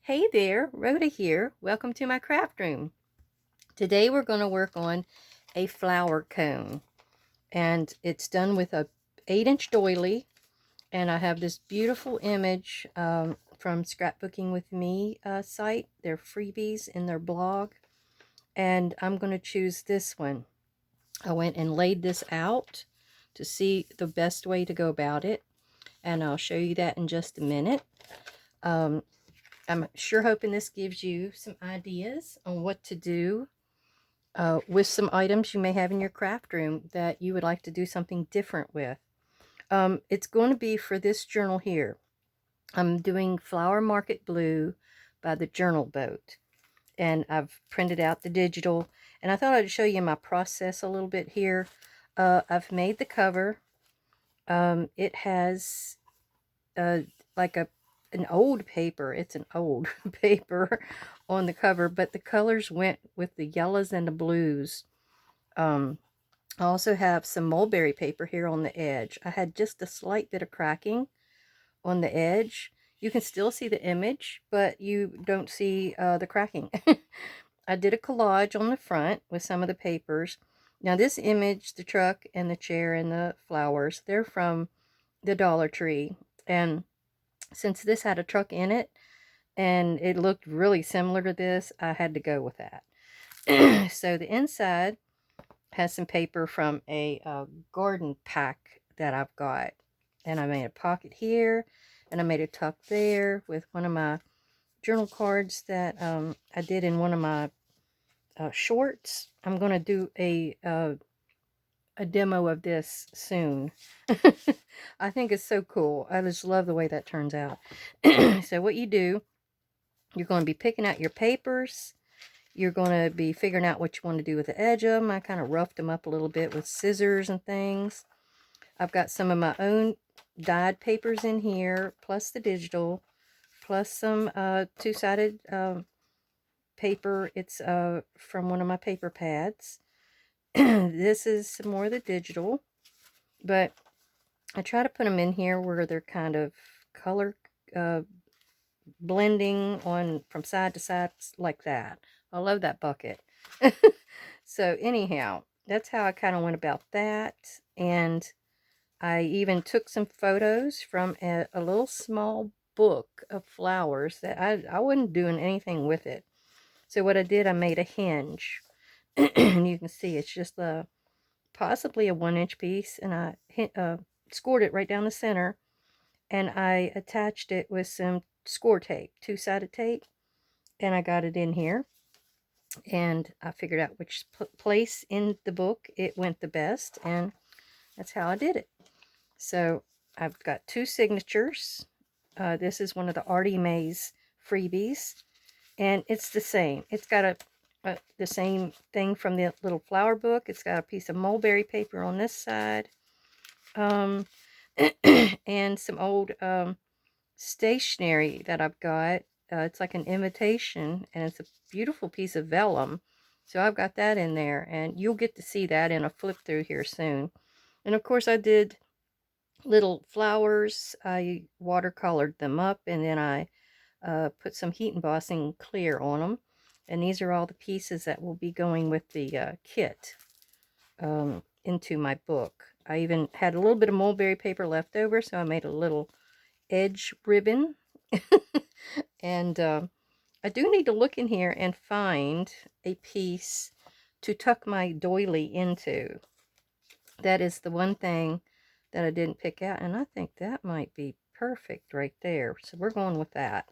Hey there, Rhoda here. Welcome to my craft room. Today we're going to work on a flower cone, and it's done with a 8-inch doily, and I have this beautiful image from Scrapbooking with Me site. They're freebies in their blog, and I'm going to choose this one. I went and laid this out to see the best way to go about it, and I'll show you that in just a minute. I'm sure hoping this gives you some ideas on what to do with some items you may have in your craft room that you would like to do something different with. It's going to be for this journal here. I'm doing Flower Market Blue by the Journal Boat, and I've printed out the digital, and I thought I'd show you my process a little bit here. I've made the cover. It has like an old paper. It's an old paper on the cover, but the colors went with the yellows and the blues. I also have some mulberry paper here on the edge. I had just a slight bit of cracking on the edge. You can still see the image, but you don't see the cracking. I did a collage on the front with some of the papers. Now this image, the truck and the chair and the flowers, they're from the Dollar Tree. And since this had a truck in it and it looked really similar to this, I had to go with that. So the inside has some paper from a garden pack that I've got. And I made a pocket here, and I made a tuck there with one of my journal cards that I did in one of my shorts. I'm going to do a demo of this soon. I think it's so cool. I just love the way that turns out. So what you do, you're going to be picking out your papers. You're going to be figuring out what you want to do with the edge of them. I kind of roughed them up a little bit with scissors and things. I've got some of my own dyed papers in here, plus the digital, plus some two-sided paper. It's from one of my paper pads. This is some more of the digital, but I try to put them in here where they're kind of color blending on from side to side like that. I love that bucket. So anyhow, that's how I kind of went about that. And I even took some photos from a little small book of flowers that I wasn't doing anything with it. So what I did, I made a hinge. And you can see it's just possibly a 1-inch piece. And I scored it right down the center. And I attached it with some score tape, two-sided tape. And I got it in here. And I figured out which place in the book it went the best. And that's how I did it. So I've got 2 signatures. This is one of the Artie Mays freebies, and it's the same. It's got the same thing from the little flower book. It's got a piece of mulberry paper on this side, and some old stationery that I've got. It's like an imitation, and it's a beautiful piece of vellum. So I've got that in there, and you'll get to see that in a flip through here soon. And of course I did little flowers. I watercolored them up, and then I put some heat embossing clear on them. And these are all the pieces that will be going with the kit into my book. I even had a little bit of mulberry paper left over, so I made a little edge ribbon. And I do need to look in here and find a piece to tuck my doily into. That is the one thing that I didn't pick out, and I think that might be perfect right there. So we're going with that.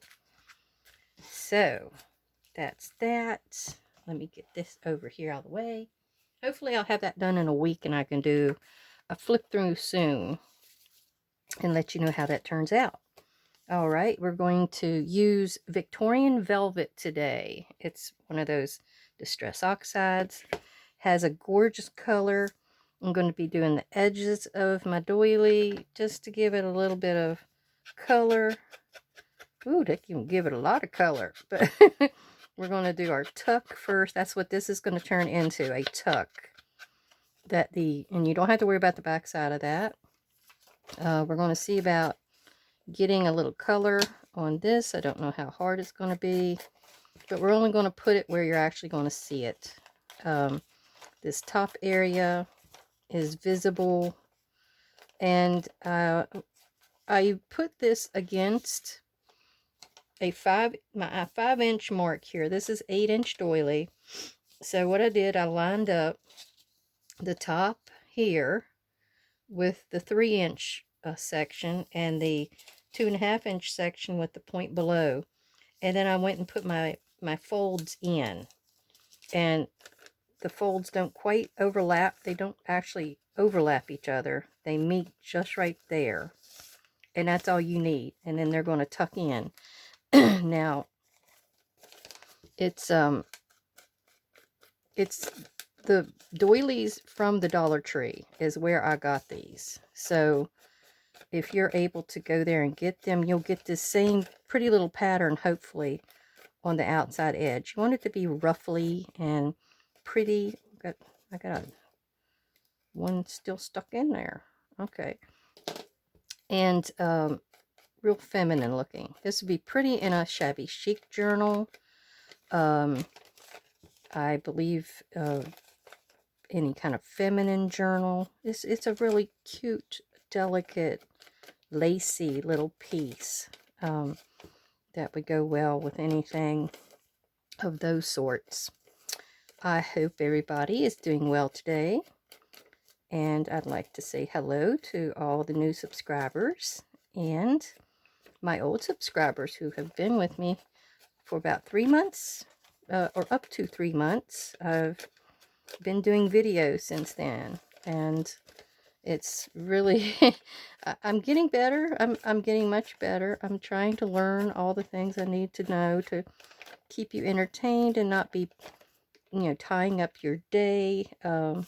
So that's that. Let me get this over here out of the way. Hopefully I'll have that done in a week, and I can do a flip through soon and let you know how that turns out. All right, we're going to use Victorian Velvet today. It's one of those Distress Oxides. Has a gorgeous color. I'm going to be doing the edges of my doily just to give it a little bit of color. Ooh, they can give it a lot of color. But we're going to do our tuck first. That's what this is going to turn into, a tuck. And you don't have to worry about the back side of that. We're going to see about getting a little color on this. I don't know how hard it's going to be, but we're only going to put it where you're actually going to see it. This top area is visible, and I put this against my 5-inch mark here. This is 8-inch doily. So what I did, I lined up the top here with the 3-inch section and the 2.5-inch section with the point below, and then I went and put my folds in, and the folds don't quite overlap. They don't actually overlap each other. They meet just right there, and that's all you need. And then they're going to tuck in. Now it's the doilies from the Dollar Tree is where I got these. So if you're able to go there and get them, you'll get this same pretty little pattern, hopefully, on the outside edge. You want it to be ruffly and pretty. I got one still stuck in there. Okay. And real feminine looking. This would be pretty in a shabby chic journal. I believe any kind of feminine journal. It's a really cute, delicate, lacy little piece that would go well with anything of those sorts. I hope everybody is doing well today, and I'd like to say hello to all the new subscribers and my old subscribers who have been with me for about 3 months, or up to 3 months. I've been doing videos since then, and it's really I'm getting better. I'm getting much better. I'm trying to learn all the things I need to know to keep you entertained and not be, tying up your day. That's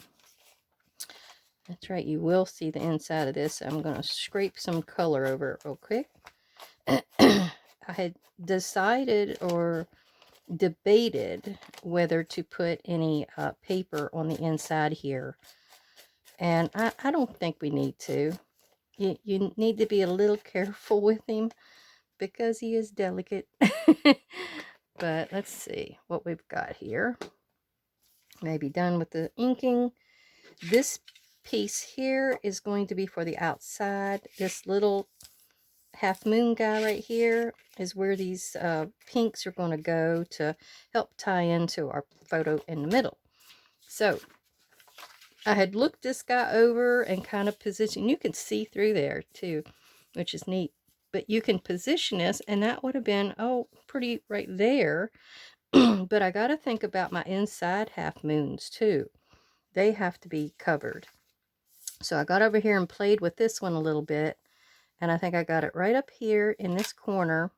right, you will see the inside of this. I'm going to scrape some color over it real quick. I had decided or debated whether to put any paper on the inside here, and I don't think we need to. You need to be a little careful with him because he is delicate. But let's see what we've got here. Maybe done with the inking. This piece here is going to be for the outside. This little half moon guy right here is where these pinks are going to go to help tie into our photo in the middle. So I had looked this guy over and kind of positioned. You can see through there too, which is neat. But you can position this, and that would have been, pretty right there. But I got to think about my inside half moons too. They have to be covered. So I got over here and played with this one a little bit, and I think I got it right up here in this corner,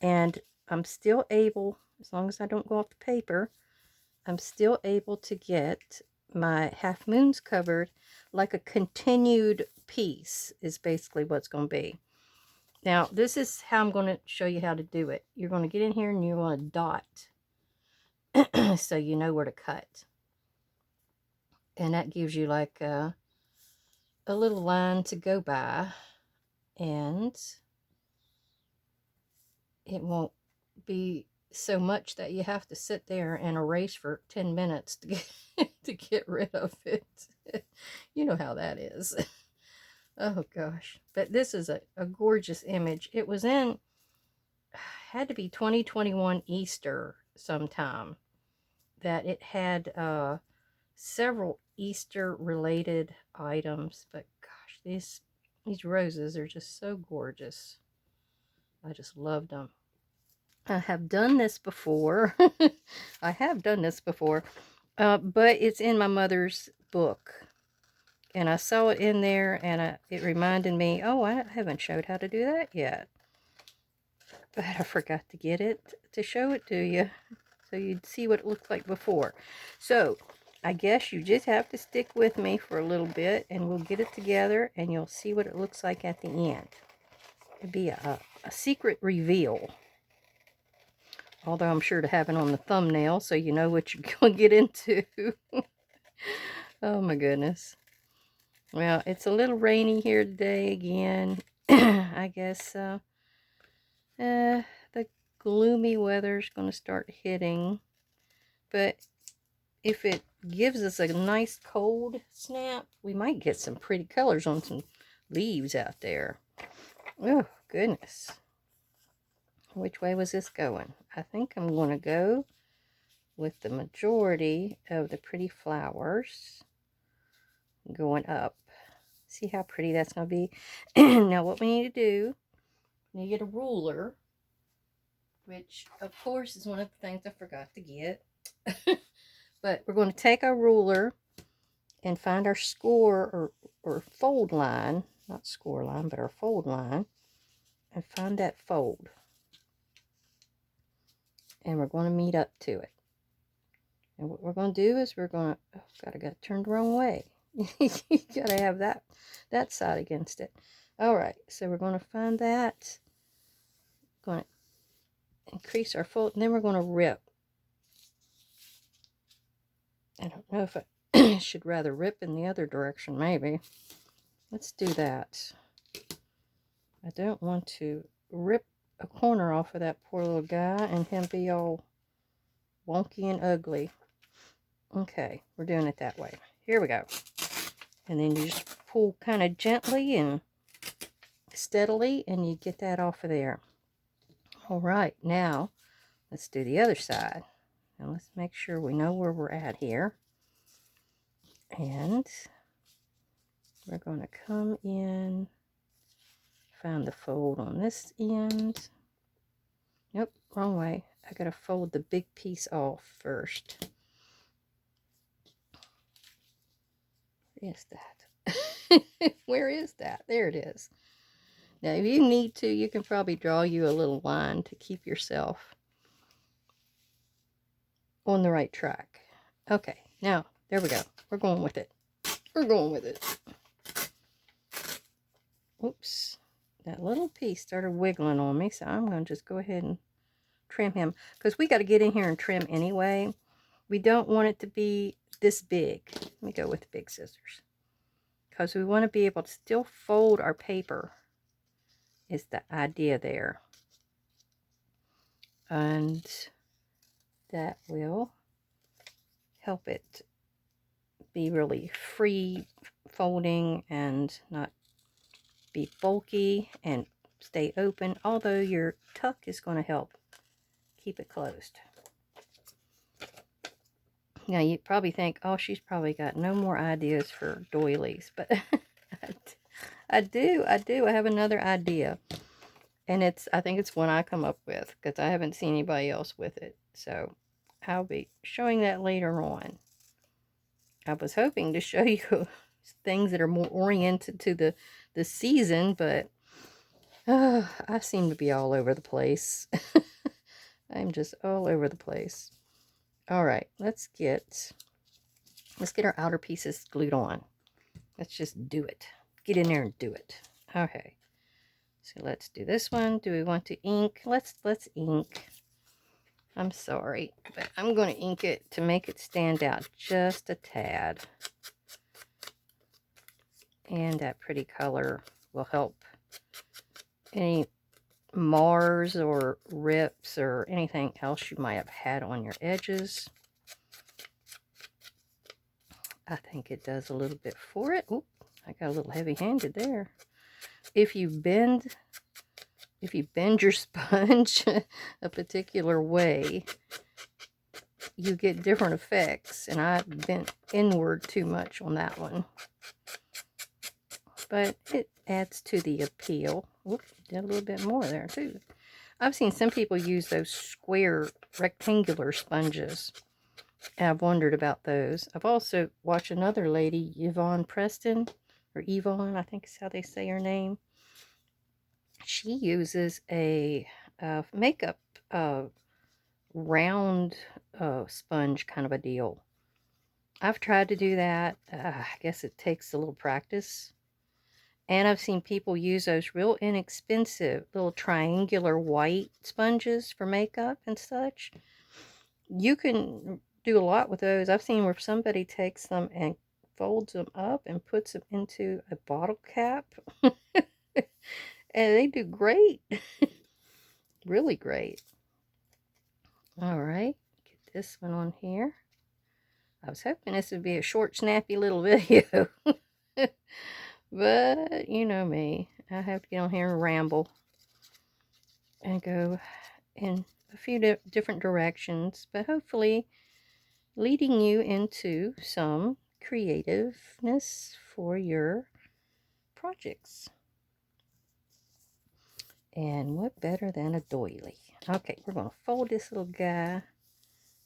and I'm still able, as long as I don't go off the paper, I'm still able to get my half moons covered like a continued piece is basically what's going to be. Now, this is how I'm going to show you how to do it. You're going to get in here and you're going to dot so you know where to cut. And that gives you like a little line to go by, and it won't be so much that you have to sit there and erase for 10 minutes to get rid of it. You know how that is. Oh gosh. But this is a gorgeous image. It was in, had to be 2021 Easter sometime, that it had several Easter related items. But gosh, these roses are just so gorgeous. I just loved them. I have done this before. I have done this before, but it's in my mother's book. And I saw it in there, and it reminded me, oh, I haven't showed how to do that yet. But I forgot to get it to show it to you, so you'd see what it looked like before. So, I guess you just have to stick with me for a little bit, and we'll get it together, and you'll see what it looks like at the end. It'd be a secret reveal. Although I'm sure to have it on the thumbnail, so you know what you're going to get into. Oh my goodness. Well, it's a little rainy here today again. I guess The gloomy weather's going to start hitting, but if it gives us a nice cold snap, we might get some pretty colors on some leaves out there. Oh, goodness. Which way was this going? I think I'm going to go with the majority of the pretty flowers going up. See how pretty that's going to be? Now what we need to do, we need to get a ruler, which of course is one of the things I forgot to get. But we're going to take our ruler and find our score or fold line, not score line, but our fold line, and find that fold. And we're going to meet up to it. And what we're going to do is we're going to, oh God, I got it turned the wrong way. You got to have that side against it. All right, so we're going to find that. Going to increase our fold, and then we're going to rip. I don't know if I should rather rip in the other direction, maybe. Let's do that. I don't want to rip a corner off of that poor little guy and him be all wonky and ugly. Okay, we're doing it that way. Here we go. And then you just pull kind of gently and steadily, and you get that off of there. All right, now let's do the other side. Now let's make sure we know where we're at here. And we're going to come in, find the fold on this end. Nope, wrong way. I got to fold the big piece off first. Where is that? Where is that? There it is. Now, if you need to, you can probably draw you a little line to keep yourself on the right track. Okay, now, there we go. We're going with it. We're going with it. Oops. That little piece started wiggling on me, so I'm going to just go ahead and trim him. Because we got to get in here and trim anyway. We don't want it to be this big. Let me go with the big scissors. Because we want to be able to still fold our paper. Is the idea there. And that will help it be really free folding and not be bulky and stay open, although your tuck is going to help keep it closed. Now you probably think, oh, she's probably got no more ideas for doilies, but I do. I have another idea, and I think it's one I come up with because I haven't seen anybody else with it, so I'll be showing that later on. I was hoping to show you things that are more oriented to the season, but I seem to be all over the place. I'm just all over the place. All right, let's get our outer pieces glued on. Let's just do it. Get in there and do it. Okay. So let's do this one. Do we want to ink? Let's ink. I'm sorry, but I'm going to ink it to make it stand out just a tad. And that pretty color will help any mars or rips or anything else you might have had on your edges. I think it does a little bit for it. Oop, I got a little heavy-handed there. If you bend your sponge a particular way, you get different effects, and I bent inward too much on that one. But it adds to the appeal. Whoop, did a little bit more there too. I've seen some people use those square rectangular sponges, and I've wondered about those. I've also watched another lady, Yvonne Preston, or Yvonne, I think is how they say her name. She uses a makeup round sponge kind of a deal. I've tried to do that. I guess it takes a little practice. And I've seen people use those real inexpensive little triangular white sponges for makeup and such. You can do a lot with those. I've seen where somebody takes them and folds them up and puts them into a bottle cap. And they do great. really great. All right, get this one on here. I was hoping this would be a short, snappy little video. But, you know me. I have to get on here and ramble. And go in a few different directions. But hopefully leading you into some creativeness for your projects. And what better than a doily? Okay, we're going to fold this little guy.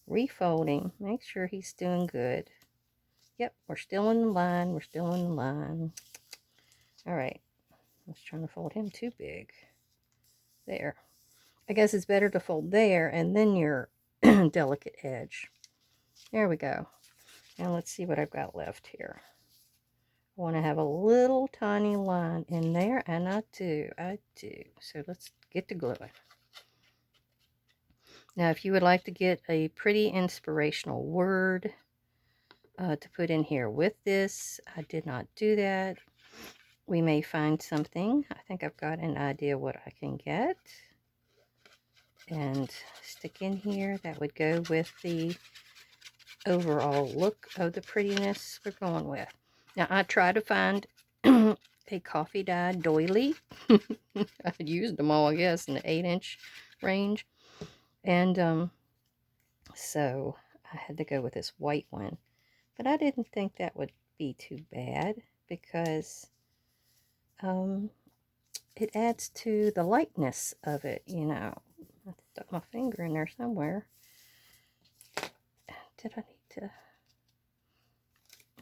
Refolding. Make sure he's doing good. Yep, we're still in the line. We're still in the line. Alright. I was trying to fold him too big. There. I guess it's better to fold there and then your delicate edge. There we go. Now let's see what I've got left here. I want to have a little tiny line in there, and I do. So let's get to gluing. Now, if you would like to get a pretty inspirational word to put in here with this, I did not do that. We may find something. I think I've got an idea what I can get and stick in here that would go with the overall look of the prettiness we're going with. Now, I try to find a coffee dyed doily. I used them all, I guess, in the 8-inch range. And so I had to go with this white one. But I didn't think that would be too bad because it adds to the lightness of it, you know. I stuck my finger in there somewhere. Did I need to...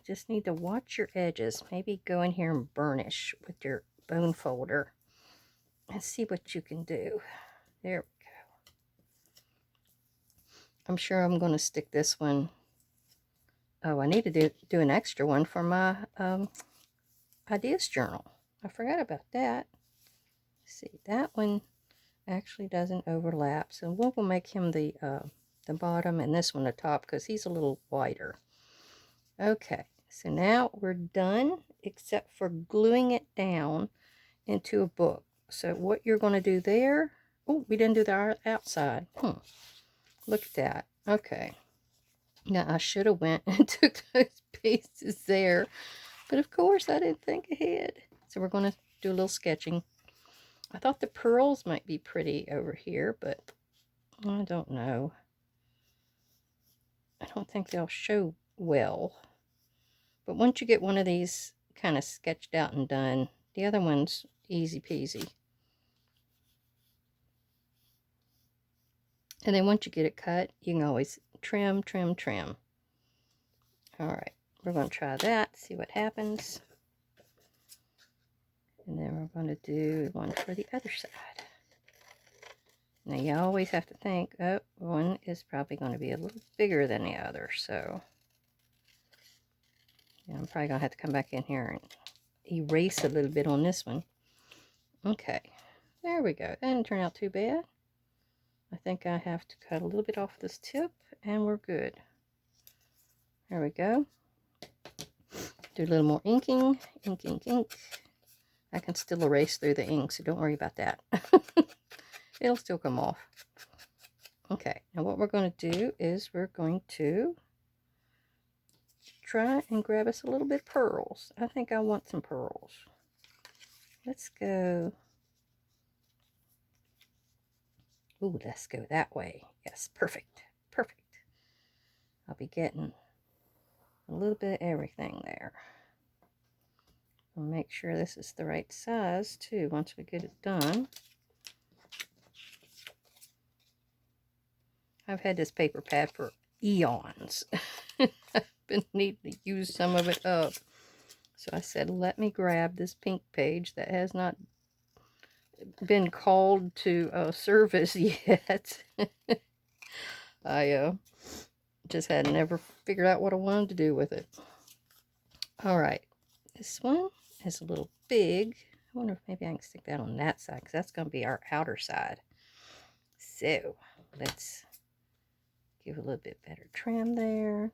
Just need to watch your edges. Maybe go in here and burnish with your bone folder and see what you can do. There we go. I'm sure I'm going to stick this one. Oh, I need to do an extra one for my ideas journal. I forgot about that. See, that one actually doesn't overlap, so we'll make him the bottom and this one the top because he's a little wider. Okay. So now we're done, except for gluing it down into a book. So what you're going to do there... Oh, we didn't do the outside. Look at that. Okay. Now, I should have went and took those pieces there. But, of course, I didn't think ahead. So we're going to do a little sketching. I thought the pearls might be pretty over here, but I don't know. I don't think they'll show well. But once you get one of these kind of sketched out and done, the other one's easy peasy. And then once you get it cut, you can always trim, trim, trim. Alright, we're going to try that, see what happens. And then we're going to do one for the other side. Now you always have to think, oh, one is probably going to be a little bigger than the other, so... Yeah, I'm probably going to have to come back in here and erase a little bit on this one. Okay, there we go. That didn't turn out too bad. I think I have to cut a little bit off this tip, and we're good. There we go. Do a little more inking. Ink, ink, ink. I can still erase through the ink, so don't worry about that. It'll still come off. Okay, now what we're going to do is we're going to try and grab us a little bit of pearls. I think I want some pearls. Let's go. Ooh, let's go that way. Yes, perfect. Perfect. I'll be getting a little bit of everything there. I'll make sure this is the right size too once we get it done. I've had this paper pad for eons. I've been needing to use some of it up. So I said, let me grab this pink page that has not been called to service yet. I just had never figured out what I wanted to do with it. Alright, this one is a little big. I wonder if maybe I can stick that on that side, because that's going to be our outer side. So, let's give a little bit better trim there.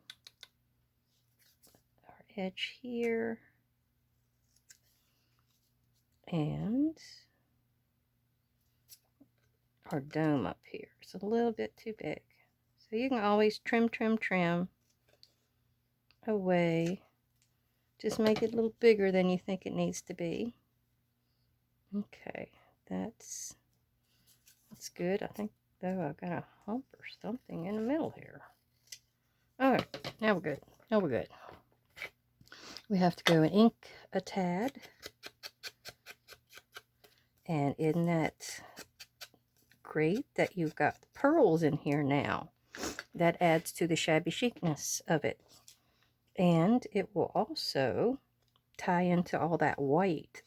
Our edge here. And or dome up here. It's a little bit too big. So you can always trim away. Just make it a little bigger than you think it needs to be. Okay, that's good. I think, though, I've got a hump or something in the middle here. All right, now we're good. Now we're good. We have to go and ink a tad. And isn't that great that you've got pearls in here now? That adds to the shabby chicness of it. And it will also tie into all that white.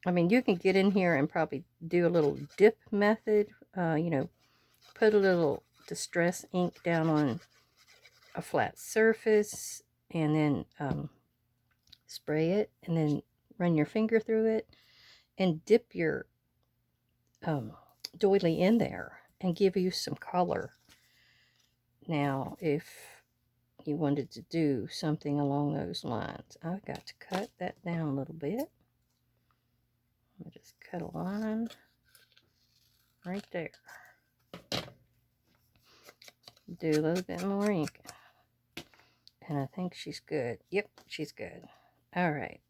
I mean, you can get in here and probably do a little dip method. You know, put a little distress ink down on a flat surface and then spray it and then run your finger through it and dip your doily in there and give you some color. Now, if you wanted to do something along those lines, I've got to cut that down a little bit. I'll just cut a line right there. Do a little bit more ink. And I think she's good. Yep, she's good. All right.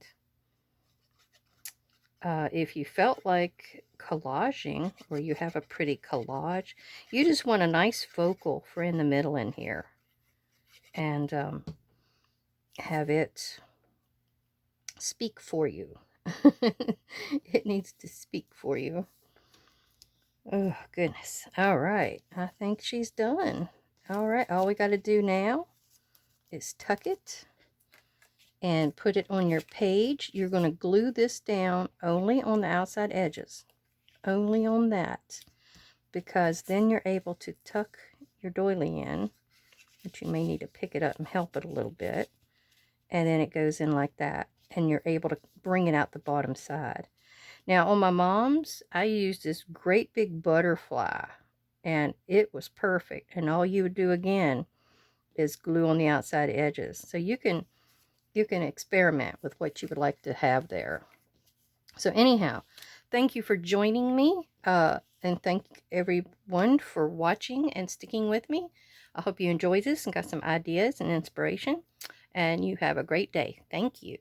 If you felt like collaging, or you have a pretty collage, you just want a nice focal for in the middle in here. And have it speak for you. It needs to speak for you. Oh, goodness. All right. I think she's done. All right. All we got to do now is tuck it and put it on your page. You're going to glue this down only on the outside edges. Only on that. Because then you're able to tuck your doily in. But you may need to pick it up and help it a little bit. And then it goes in like that. And you're able to bring it out the bottom side. Now, on my mom's, I used this great big butterfly. And it was perfect. And all you would do again is glue on the outside edges. So you can experiment with what you would like to have there. So anyhow, thank you for joining me. And thank everyone for watching and sticking with me. I hope you enjoyed this and got some ideas and inspiration. And you have a great day. Thank you.